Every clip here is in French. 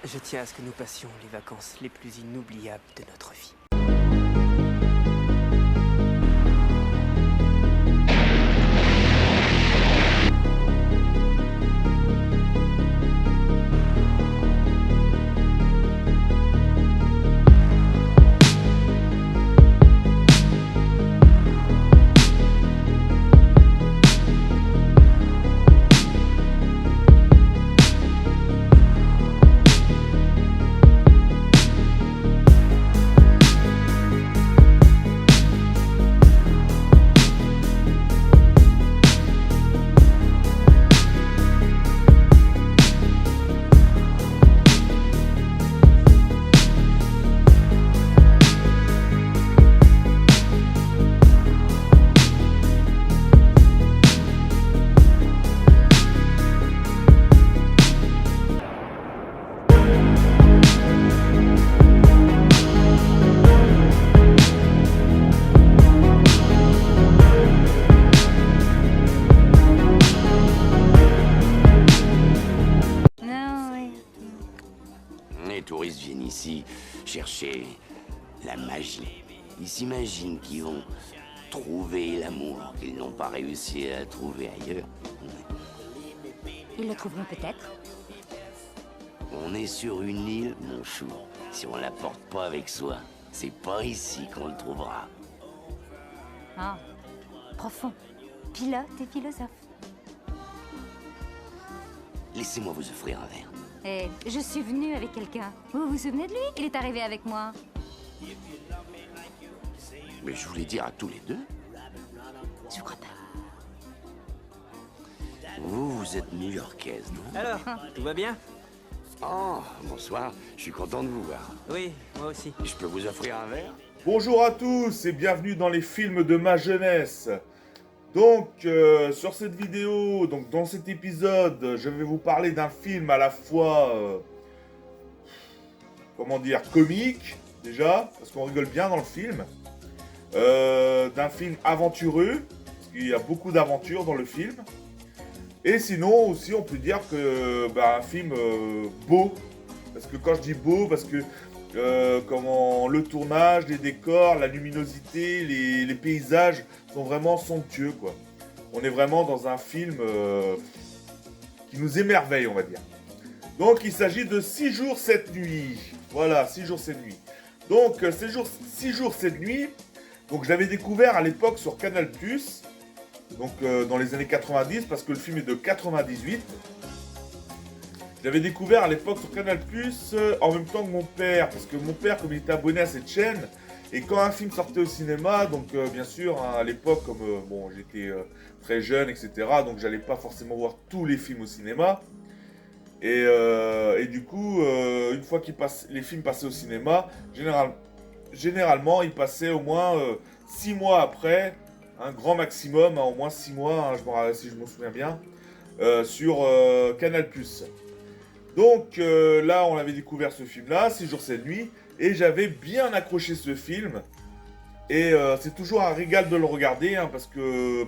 Je tiens à ce que nous passions les vacances les plus inoubliables de notre vie. Non, oui. Les touristes viennent ici chercher la magie. Ils s'imaginent qu'ils vont trouver l'amour qu'ils n'ont pas réussi à trouver ailleurs. Ils le trouveront peut-être. On est sur une île, mon chou. Si on la porte pas avec soi, c'est pas ici qu'on le trouvera. Ah, profond. Pilote et philosophe. Laissez-moi vous offrir un verre. Et je suis venue avec quelqu'un. Vous vous souvenez de lui? Il est arrivé avec moi. Mais je voulais dire à tous les deux, Je crois pas. vous êtes new-yorkaise, non? Alors, tout va bien? Oh, bonsoir, je suis content de vous voir. Oui, moi aussi. Je peux vous offrir un verre? Bonjour à tous et bienvenue dans les films de ma jeunesse. Donc, sur cette vidéo, donc dans cet épisode, je vais vous parler d'un film à la fois, comment dire, comique, déjà, parce qu'on rigole bien dans le film. D'un film aventureux, parce qu'il y a beaucoup d'aventures dans le film. Et sinon, aussi, on peut dire que, un film beau. Parce que quand je dis beau, parce que comment le tournage, les décors, la luminosité, les paysages sont vraiment somptueux, quoi. On est vraiment dans un film qui nous émerveille, on va dire. Donc il s'agit de 6 jours 7 nuits. Voilà, 6 jours 7 nuits. Donc 6 jours 7 nuits, donc je l'avais découvert à l'époque sur Canal+, donc dans les années 90, parce que le film est de 98. Je l'avais découvert à l'époque sur Canal+, en même temps que mon père, parce que mon père, comme il était abonné à cette chaîne, et quand un film sortait au cinéma, donc bien sûr, hein, à l'époque, comme bon, j'étais très jeune, etc., donc j'allais pas forcément voir tous les films au cinéma. Et du coup, une fois que les films passaient au cinéma, généralement, ils passaient au moins 6 mois après, un grand maximum, hein, au moins 6 mois, hein, si je me souviens bien, sur Canal+. Donc là, on avait découvert ce film-là, 6 jours 7 nuits, et j'avais bien accroché ce film. Et c'est toujours un régal de le regarder, hein, parce que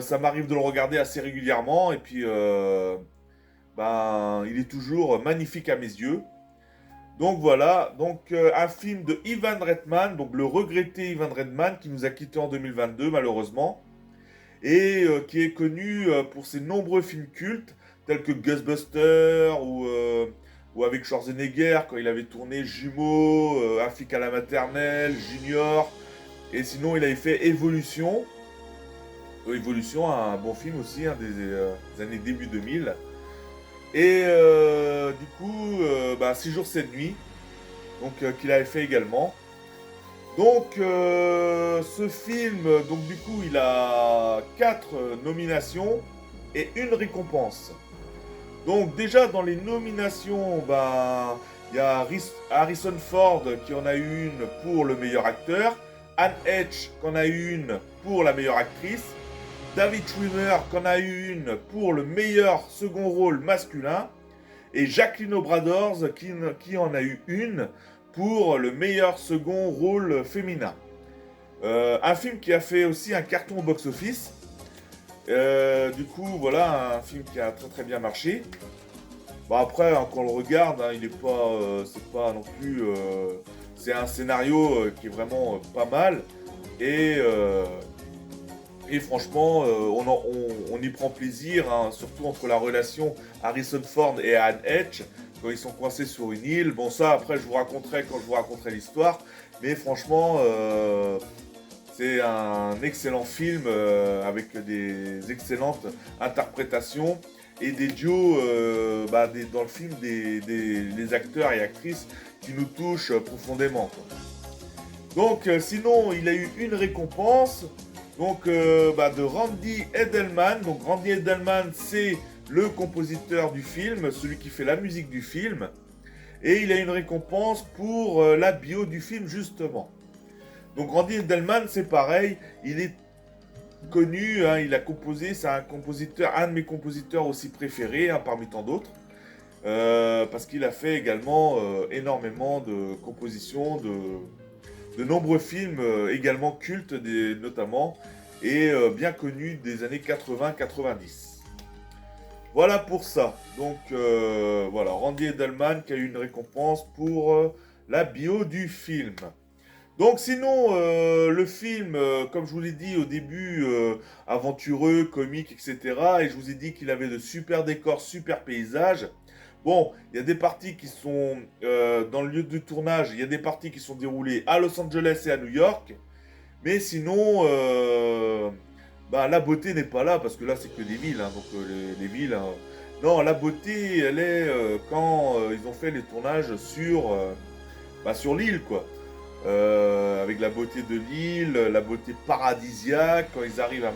ça m'arrive de le regarder assez régulièrement, et puis il est toujours magnifique à mes yeux. Donc voilà, donc un film de Ivan Reitman, donc le regretté Ivan Reitman, qui nous a quittés en 2022 malheureusement, et qui est connu pour ses nombreux films cultes, tels que Ghostbusters ou avec Schwarzenegger quand il avait tourné Jumeaux, Un flic à la maternelle, Junior, et sinon il avait fait Évolution. Évolution, un bon film aussi, hein, des années début 2000. Et du coup, 6 jours 7 nuits, donc qu'il avait fait également. Donc ce film, donc du coup, il a 4 nominations et une récompense. Donc déjà dans les nominations, il y a Harrison Ford qui en a eu une pour le meilleur acteur, Anne Heche qui en a eu une pour la meilleure actrice, David Schwimmer qui en a eu une pour le meilleur second rôle masculin, et Jacqueline O'Bradors qui en a eu une pour le meilleur second rôle féminin. Un film qui a fait aussi un carton au box-office. Du coup, voilà, un film qui a très très bien marché. Bon après, hein, quand on le regarde, hein, il est pas, c'est pas non plus, c'est un scénario qui est vraiment pas mal et franchement, on y prend plaisir, hein, surtout entre la relation Harrison Ford et Anne Hedge quand ils sont coincés sur une île. Bon ça, après, je vous raconterai quand je vous raconterai l'histoire, mais franchement, c'est un excellent film avec des excellentes interprétations et des duos dans le film des acteurs et actrices qui nous touchent profondément, quoi. Donc sinon il a eu une récompense donc de Randy Edelman. Donc Randy Edelman c'est le compositeur du film, celui qui fait la musique du film. Et il a une récompense pour la bio du film justement. Donc Randy Edelman c'est pareil, il est connu, hein, il a composé, c'est un compositeur, un de mes compositeurs aussi préférés, hein, parmi tant d'autres, parce qu'il a fait également énormément de compositions, de nombreux films également cultes, notamment, et bien connus des années 80-90. Voilà pour ça. Donc voilà, Randy Edelman qui a eu une récompense pour la bio du film. Donc sinon, le film, comme je vous l'ai dit au début, aventureux, comique, etc. Et je vous ai dit qu'il avait de super décors, super paysages. Bon, il y a des parties qui sont dans le lieu de tournage, il y a des parties qui sont déroulées à Los Angeles et à New York. Mais sinon, la beauté n'est pas là, parce que là, c'est que des villes. Hein, donc les villes... hein. Non, la beauté, elle est quand ils ont fait les tournages sur l'île, quoi. Avec la beauté de l'île, la beauté paradisiaque, quand ils arrivent à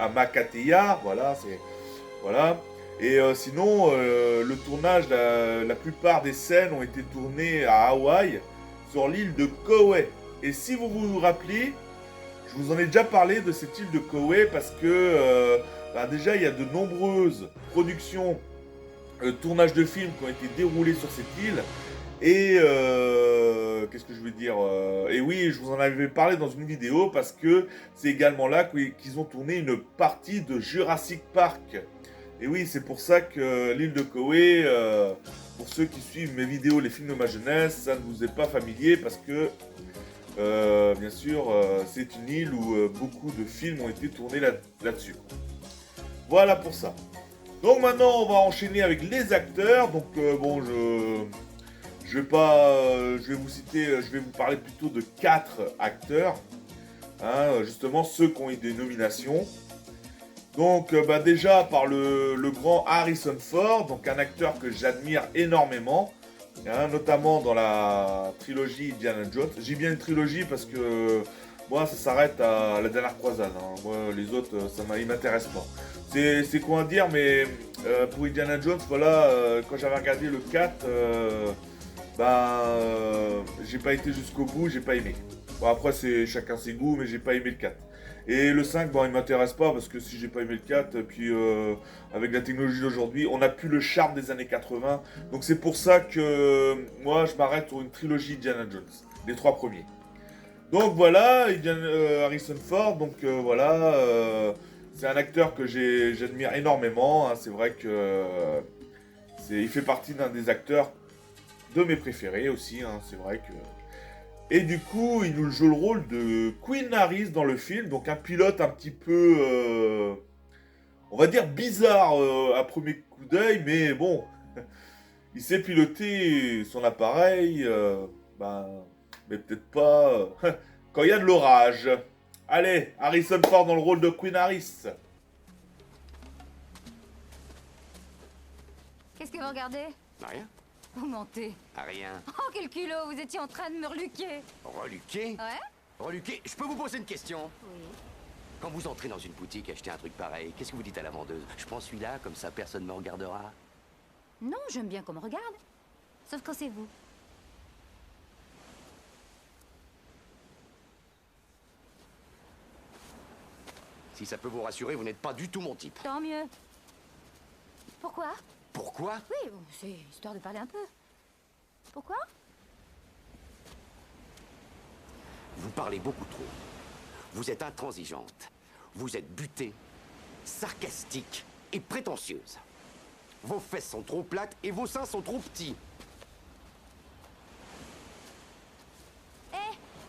Makatea, voilà, c'est... Voilà. Et sinon, le tournage, la plupart des scènes ont été tournées à Hawaï, sur l'île de Kauai. Et si vous vous rappelez, je vous en ai déjà parlé de cette île de Kauai, parce que déjà, il y a de nombreuses productions, tournages de films qui ont été déroulés sur cette île. Et qu'est-ce que je veux dire et oui, je vous en avais parlé dans une vidéo parce que c'est également là qu'ils ont tourné une partie de Jurassic Park. Et oui, c'est pour ça que l'île de Kauai, pour ceux qui suivent mes vidéos, les films de ma jeunesse, ça ne vous est pas familier parce que, bien sûr, c'est une île où beaucoup de films ont été tournés là-dessus. Voilà pour ça. Donc maintenant, on va enchaîner avec les acteurs. Donc je vais vous parler plutôt de 4 acteurs, hein, justement ceux qui ont eu des nominations. Donc déjà par le grand Harrison Ford, donc un acteur que j'admire énormément, hein, notamment dans la trilogie Indiana Jones. J'ai bien une trilogie parce que moi ça s'arrête à la dernière croisade, hein. Moi les autres ils m'intéressent pas. C'est quoi à dire, mais pour Indiana Jones, voilà, quand j'avais regardé le 4, j'ai pas été jusqu'au bout, j'ai pas aimé. Bon après c'est chacun ses goûts, mais j'ai pas aimé le 4. Et le 5, il m'intéresse pas parce que si j'ai pas aimé le 4, puis avec la technologie d'aujourd'hui, on n'a plus le charme des années 80. Donc c'est pour ça que moi je m'arrête sur une trilogie Indiana Jones, les 3 premiers. Donc voilà, Harrison Ford, donc voilà, c'est un acteur que j'admire énormément, hein. C'est vrai que il fait partie d'un des acteurs de mes préférés aussi, hein. C'est vrai que... Et du coup, il nous joue le rôle de Queen Harris dans le film, donc un pilote un petit peu, on va dire bizarre à premier coup d'œil, mais bon, il sait piloter son appareil, mais peut-être pas quand il y a de l'orage. Allez, Harrison Ford dans le rôle de Queen Harris. Qu'est-ce que vous regardez? Rien. Vous mentez. Rien. Oh, quel culot, vous étiez en train de me reluquer. Reluquer? Ouais? Reluquer? Je peux vous poser une question? Oui. Quand vous entrez dans une boutique acheter un truc pareil, qu'est-ce que vous dites à la vendeuse? Je prends celui-là, comme ça personne ne me regardera. Non, j'aime bien qu'on me regarde. Sauf quand c'est vous. Si ça peut vous rassurer, vous n'êtes pas du tout mon type. Tant mieux. Pourquoi? Pourquoi? Oui, c'est histoire de parler un peu. Pourquoi? Vous parlez beaucoup trop. Vous êtes intransigeante. Vous êtes butée, sarcastique et prétentieuse. Vos fesses sont trop plates et vos seins sont trop petits.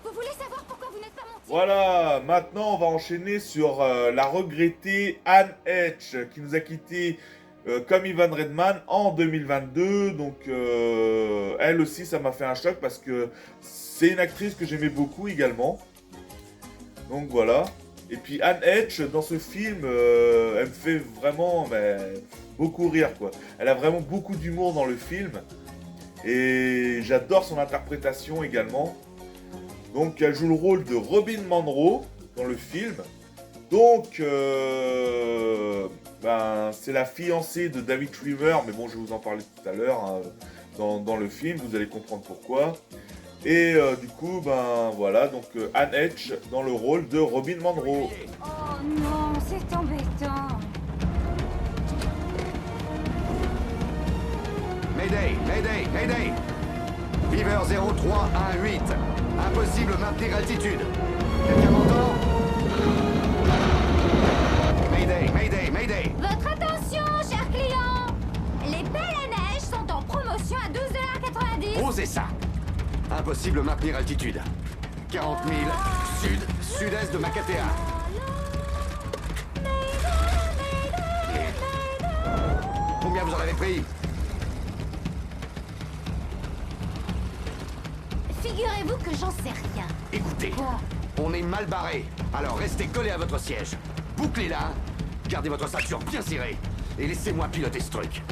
Vous voulez savoir pourquoi vous n'êtes pas monté? Voilà, maintenant on va enchaîner sur la regrettée Anne Hedge qui nous a quitté comme Ivan Reitman en 2022. Donc elle aussi ça m'a fait un choc parce que c'est une actrice que j'aimais beaucoup également. Donc voilà. Et puis Anne Hedge dans ce film, elle me fait vraiment beaucoup rire quoi. Elle a vraiment beaucoup d'humour dans le film. Et j'adore son interprétation également. Donc elle joue le rôle de Robin Monroe dans le film. Donc c'est la fiancée de David Schwimmer, mais bon je vais vous en parler tout à l'heure hein, dans le film, vous allez comprendre pourquoi. Et du coup voilà, donc Anne Hedge dans le rôle de Robin Monroe. Oh non, c'est embêtant. Mayday, Mayday, Mayday. Beaver 0318. Impossible maintenir altitude. Quelqu'un m'entend? Mayday, Mayday, Mayday. Votre attention, chers clients. Les pelles à neige sont en promotion à 12,90 $. Osez ça. Impossible maintenir altitude. 40 000 sud-est de Makatea. Combien vous en avez pris? Figurez-vous que j'en sais rien. Écoutez, Quoi? on est mal barré. Alors restez collés à votre siège. Bouclez-la. Gardez votre ceinture bien serrée. Et laissez-moi piloter ce truc.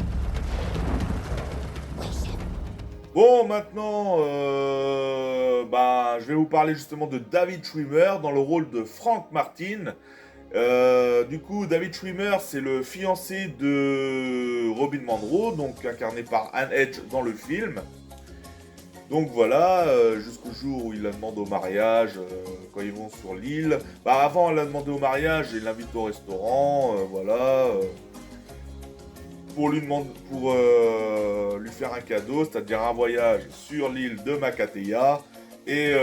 Bon, maintenant, je vais vous parler justement de David Schwimmer dans le rôle de Frank Martin. Du coup, David Schwimmer, c'est le fiancé de Robin Monroe, donc incarné par Anne Hedge dans le film. Donc voilà, jusqu'au jour où il la demande au mariage, quand ils vont sur l'île. Avant, elle l'a demandé au mariage, et il l'invite au restaurant, voilà. Pour lui faire un cadeau, c'est-à-dire un voyage sur l'île de Makatea. Et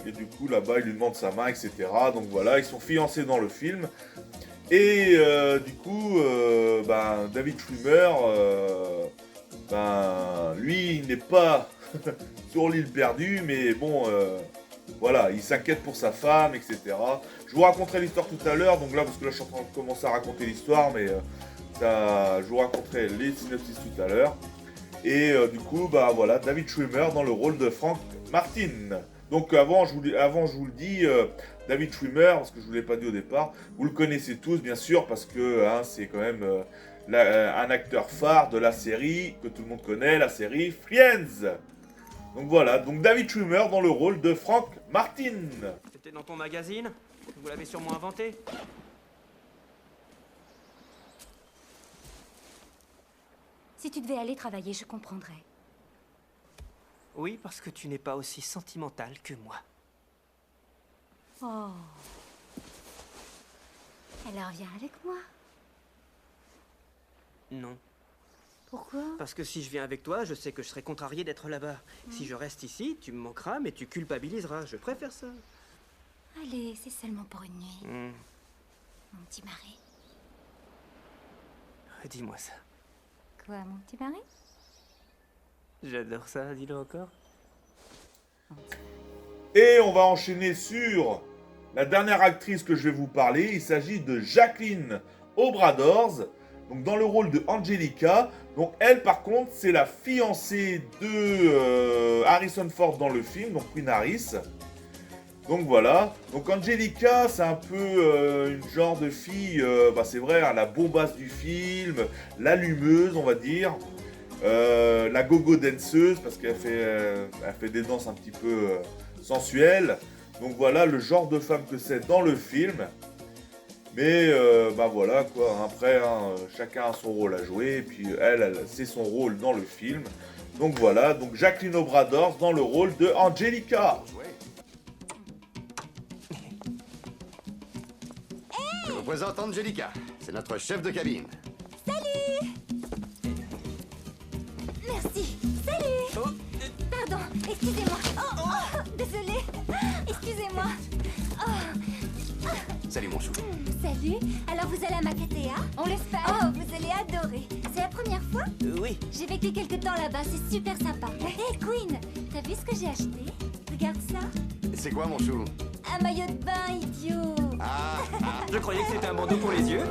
du coup, là-bas, il lui demande sa main, etc. Donc voilà, ils sont fiancés dans le film. Et du coup, David Schwimmer, lui, il n'est pas sur l'île perdue, mais bon, voilà, il s'inquiète pour sa femme, etc. Je vous raconterai l'histoire tout à l'heure, donc là, parce que là, je suis en train de commencer à raconter l'histoire, mais je vous raconterai les synopsis tout à l'heure. Et du coup, voilà, David Schwimmer dans le rôle de Frank Martin. Donc avant, je vous le dis, David Schwimmer, parce que je ne vous l'ai pas dit au départ, vous le connaissez tous, bien sûr, parce que c'est quand même un acteur phare de la série, que tout le monde connaît, la série Friends. Donc voilà, donc David Schwimmer dans le rôle de Frank Martin. C'était dans ton magazine? Vous l'avez sûrement inventé? Si tu devais aller travailler, je comprendrais. Oui, parce que tu n'es pas aussi sentimental que moi. Oh. Alors viens avec moi. Non. Pourquoi? Parce que si je viens avec toi, je sais que je serai contrarié d'être là-bas. Si je reste ici, tu me manqueras, mais tu culpabiliseras. Je préfère ça. Allez, c'est seulement pour une nuit. Mon petit mari. Dis-moi ça. Quoi, mon petit mari? J'adore ça, dis-le encore. Et on va enchaîner sur la dernière actrice que je vais vous parler. Il s'agit de Jacqueline Obradors, donc dans le rôle de Angelica. Donc elle, par contre, c'est la fiancée de Harrison Ford dans le film, donc Queen Harris. Donc voilà. Donc Angelica, c'est un peu une genre de fille, c'est vrai, la bombasse du film, l'allumeuse, on va dire. La gogo danseuse, parce qu'elle fait des danses un petit peu sensuelles. Donc voilà le genre de femme que c'est dans le film. Mais voilà quoi, après chacun a son rôle à jouer, et puis elle c'est son rôle dans le film. Donc voilà, donc Jacqueline Obradors dans le rôle de Angelica. Je vous présente Angelica, c'est notre chef de cabine. Salut! Merci. Salut! Pardon, excusez-moi. Désolée. Excusez-moi. Salut mon chou. Salut. Alors vous allez à Makatea? On l'espère. Oh, vous allez adorer. C'est la première fois? Oui. J'ai vécu quelque temps là-bas, c'est super sympa. Hé Queen, t'as vu ce que j'ai acheté? Regarde ça. C'est quoi, mon chou? Un maillot de bain, idiot. Je croyais que c'était un bandeau pour les yeux.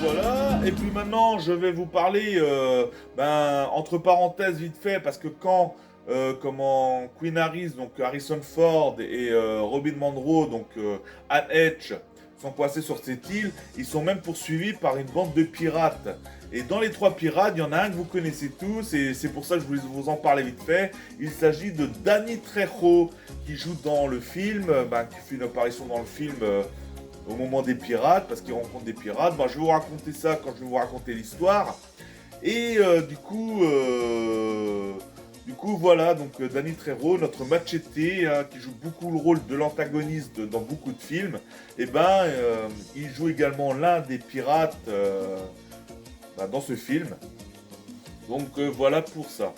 Voilà, et puis maintenant je vais vous parler, entre parenthèses vite fait, parce que quand Queen Harris, donc Harrison Ford et Robin Monroe, donc Anne Hatch, sont coincés sur cette île, ils sont même poursuivis par une bande de pirates. Et dans les 3 pirates, il y en a un que vous connaissez tous, et c'est pour ça que je voulais vous en parler vite fait. Il s'agit de Danny Trejo, qui joue dans le film, qui fait une apparition dans le film au moment des pirates, parce qu'il rencontre des pirates. Je vais vous raconter ça quand je vais vous raconter l'histoire. Et du coup, voilà, donc Danny Trejo, notre Machete, qui joue beaucoup le rôle de l'antagoniste dans beaucoup de films, il joue également l'un des pirates dans ce film. Donc voilà pour ça.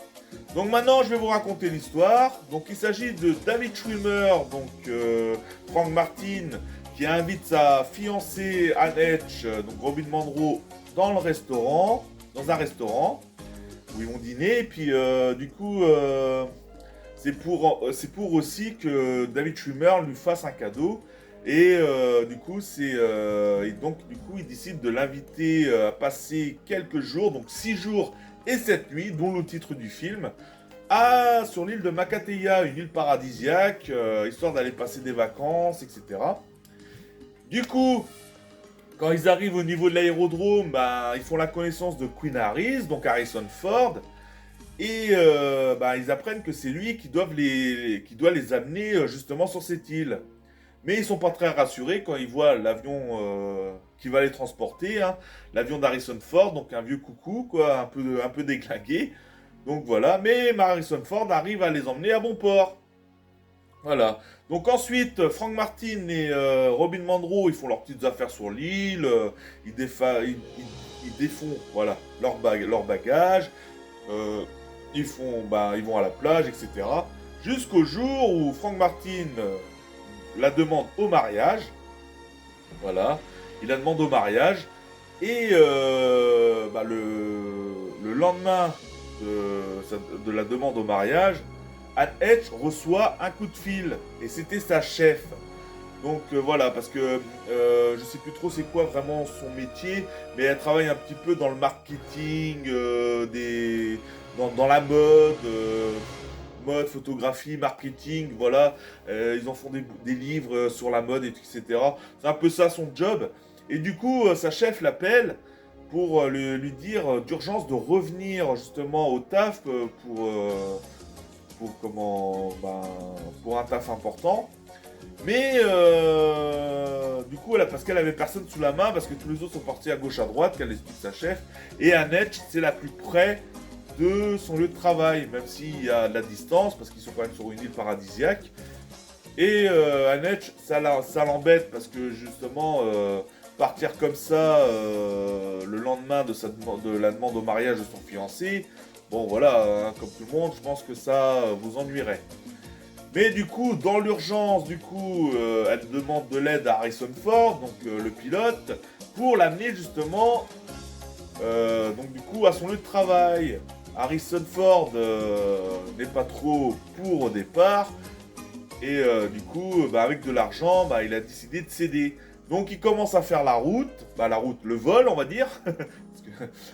Donc maintenant, je vais vous raconter l'histoire. Donc il s'agit de David Schwimmer, donc Frank Martin, qui invite sa fiancée Anne Hatch, donc Robin Monroe, dans un restaurant, où ils vont dîner. Et puis c'est pour aussi que David Schwimmer lui fasse un cadeau. Et il décide de l'inviter à passer quelques jours, donc 6 jours et 7 nuits, dont le titre du film, sur l'île de Makateya, une île paradisiaque, histoire d'aller passer des vacances, etc. Du coup, quand ils arrivent au niveau de l'aérodrome, ils font la connaissance de Queen Harris, donc Harrison Ford, et ils apprennent que c'est lui qui doit les amener justement sur cette île. Mais ils sont pas très rassurés quand ils voient l'avion qui va les transporter, l'avion d'Harrison Ford, donc un vieux coucou, quoi, un peu déglingué. Donc voilà, mais Harrison Ford arrive à les emmener à bon port. Voilà. Donc ensuite, Frank Martin et Robin Monroe, ils font leurs petites affaires sur l'île, ils défont, voilà, leurs bagages, ils vont à la plage, etc. Jusqu'au jour où Frank Martin la demande au mariage. Voilà, il la demande au mariage. Et le lendemain de la demande au mariage, Anne Hatch reçoit un coup de fil. Et c'était sa chef. Donc voilà, parce que je sais plus trop c'est quoi vraiment son métier, mais elle travaille un petit peu dans le marketing, dans la mode, photographie, marketing, voilà. Ils en font des livres sur la mode, etc. C'est un peu ça son job. Et du coup, sa chef l'appelle pour lui dire d'urgence de revenir justement au taf pour un taf important. Mais du coup, parce qu'elle avait personne sous la main, parce que tous les autres sont partis à gauche à droite, qu'elle explique sa chef. Et Annette, c'est la plus près de son lieu de travail, même s'il y a de la distance, parce qu'ils sont quand même sur une île paradisiaque. Et Annette, ça l'embête, parce que justement, partir comme ça le lendemain de la demande au mariage de son fiancé, bon voilà, comme tout le monde, je pense que ça vous ennuierait. Mais du coup, dans l'urgence, elle demande de l'aide à Harrison Ford, donc le pilote, pour l'amener justement à son lieu de travail. Harrison Ford n'est pas trop pour au départ, et avec de l'argent, il a décidé de céder. Donc il commence à faire le vol, on va dire, parce que,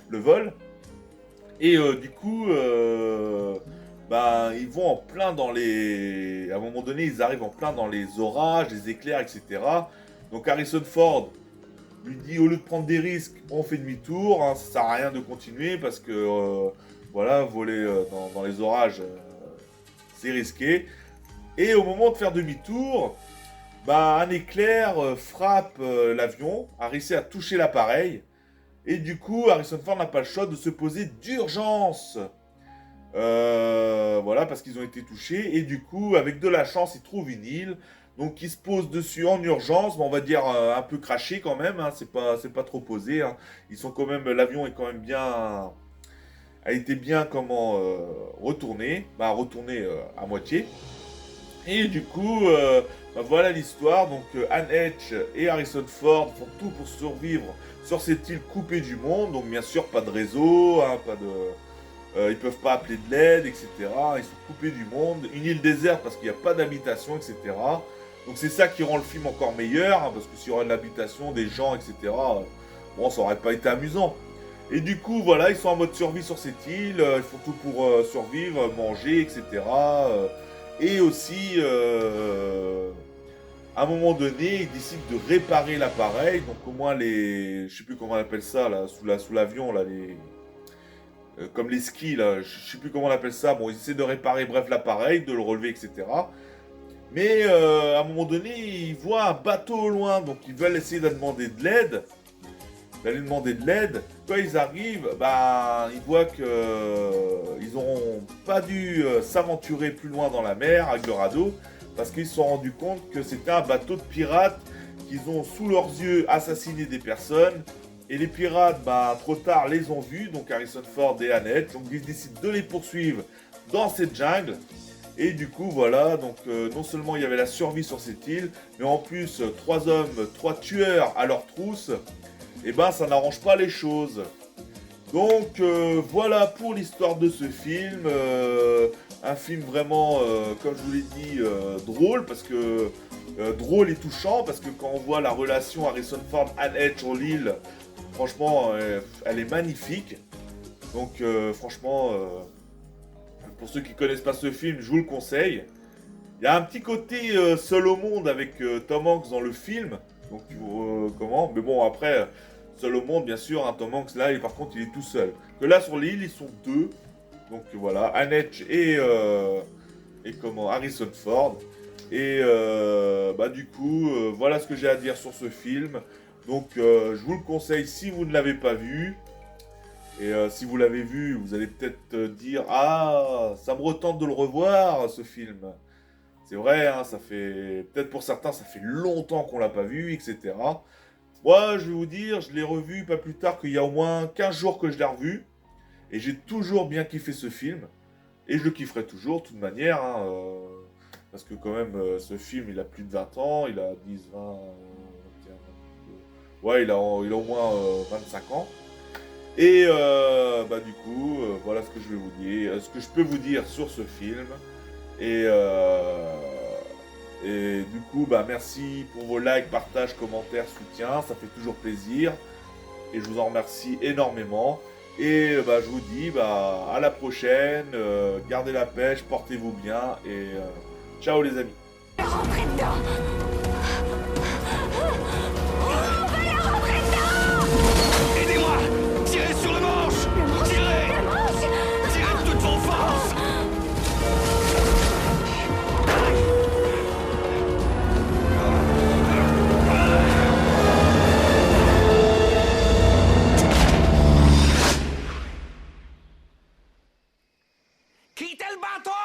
le vol, et ils vont en plein dans les... À un moment donné, ils arrivent en plein dans les orages, les éclairs, etc. Donc Harrison Ford lui dit, au lieu de prendre des risques, on fait demi-tour, ça sert à rien de continuer, parce que, voler dans les orages, c'est risqué. Et au moment de faire demi-tour, un éclair frappe l'avion, a réussi à toucher l'appareil, et du coup, Harrison Ford n'a pas le choix de se poser d'urgence. Parce qu'ils ont été touchés, et du coup, avec de la chance, ils trouvent une île, donc ils se posent dessus en urgence, on va dire un peu craché quand même, c'est pas trop posé, ils sont quand même, l'avion est quand même bien, a été bien retourné, à moitié, et du coup, Bah, voilà l'histoire. Donc Anne Hedge et Harrison Ford font tout pour survivre sur cette île coupée du monde. Donc bien sûr, pas de réseau, hein, pas de... ils peuvent pas appeler de l'aide, etc. Ils sont coupés du monde. Une île déserte parce qu'il n'y a pas d'habitation, etc. Donc c'est ça qui rend le film encore meilleur, hein, parce que s'il y aurait de l'habitation, des gens, etc., bon, ça aurait pas été amusant. Et du coup, voilà, ils sont en mode survie sur cette île, ils font tout pour survivre, manger, etc. Et aussi, à un moment donné, ils décident de réparer l'appareil, donc au moins les... Je sais plus comment on appelle ça, là, sous l'avion, là, les... comme les skis, là, je sais plus comment on appelle ça. Bon, ils essaient de réparer, bref, l'appareil, de le relever, etc. Mais à un moment donné, ils voient un bateau au loin, donc ils veulent essayer de demander de l'aide. Quand ils arrivent, bah, ils voient que ils n'auront pas dû s'aventurer plus loin dans la mer avec le radeau, parce qu'ils se sont rendus compte que c'était un bateau de pirates qu'ils ont sous leurs yeux assassiné des personnes. Et les pirates, bah, trop tard, les ont vus, donc Harrison Ford et Anne Hedge, donc ils décident de les poursuivre dans cette jungle. Et du coup, voilà, donc non seulement il y avait la survie sur cette île, mais en plus, 3 hommes, 3 tueurs à leur trousse, et ben ça n'arrange pas les choses. Donc voilà pour l'histoire de ce film. Un film vraiment, comme je vous l'ai dit, drôle, parce que drôle et touchant, parce que quand on voit la relation Harrison Ford-Anne Hedge sur l'île, franchement, elle est magnifique. Donc franchement... pour ceux qui connaissent pas ce film, je vous le conseille. Il y a un petit côté seul au monde avec Tom Hanks dans le film. Donc comment? Mais bon, après, seul au monde, bien sûr, hein, Tom Hanks là, et par contre, il est tout seul. Que là sur l'île, ils sont 2. Donc voilà, Anne Hedge et comment, Harrison Ford. Et bah du coup, voilà ce que j'ai à dire sur ce film. Donc je vous le conseille si vous ne l'avez pas vu. Et si vous l'avez vu, vous allez peut-être dire « Ah, ça me retente de le revoir, ce film ». C'est vrai, hein, ça fait... Peut-être pour certains, ça fait longtemps qu'on l'a pas vu, etc. Moi, je vais vous dire, je l'ai revu pas plus tard qu'il y a au moins 15 jours que je l'ai revu. Et j'ai toujours bien kiffé ce film. Et je le kifferai toujours, de toute manière. Hein, parce que quand même, ce film, il a plus de 20 ans. Il a 10, 20... 21, 22... Ouais, il a au moins 25 ans. Et bah du coup, voilà ce que je vais vous dire, ce que je peux vous dire sur ce film. Et du coup, bah merci pour vos likes, partages, commentaires, soutien, ça fait toujours plaisir. Et je vous en remercie énormément. Et bah je vous dis bah à la prochaine, gardez la pêche, portez-vous bien et ciao les amis. Rentrez dedans. Aidez-moi! Tirez sur le manche! Tirez! Le manche. Tirez de toutes vos forces! Quittez le bateau!